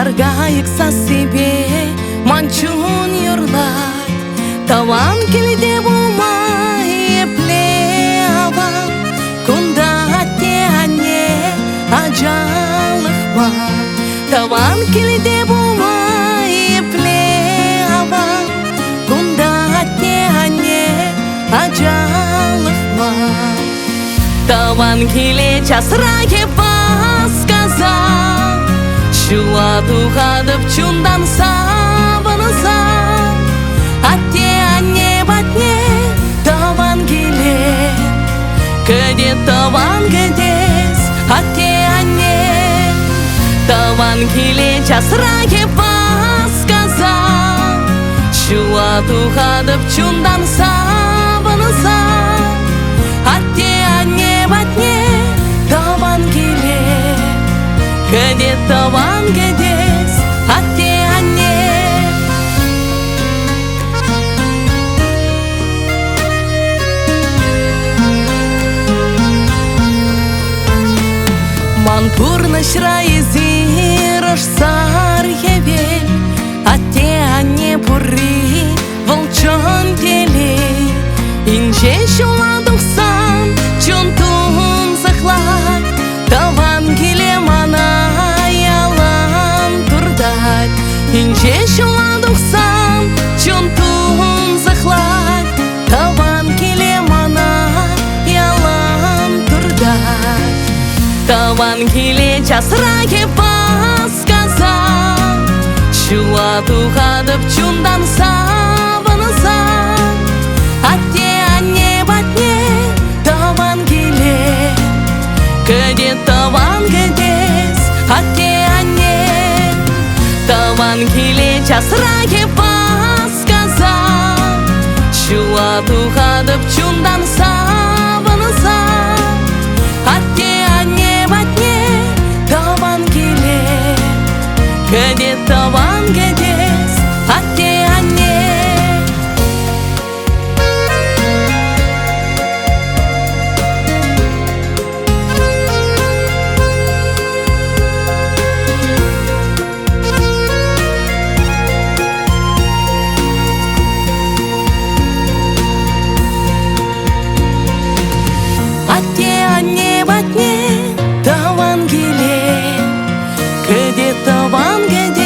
Аргайыкса себе манчун юрлай, таван келде булмай эпле авам, кунда атте анне ажалыхма. Таван келде булмай эпле авам, кунда атте анне ажалыхма. Таван келе часрае сказал, шуа тухадып чундан сабынса, атте анне батне таван келе, кеде таван кедес, атте анне таван келе часрае сказал, шуа тухадып чундан сабынса, атте анне батне таван келе, кеде таван кедес, атте анне. Манпурны шрайы зирыш сар евель, атте анне пурри волчон телей. Инче шула тухсан чунтун захлай, таван келе мана ялан турдать. Инче шула тухсан чунтун захлай, таван келе мана ялан турдать. Таван келе часрае сказал, шуа тухадып чундан сабынса, атте анне батне таван келе, кеде таван кедес, атте анне. Таван келе часрае сказал, шуа тухадып чундан сабынса, атте анне батне таван келе, кеде таван кедес, атте анне. Атте анне батне таван келе, кеде таван кеде.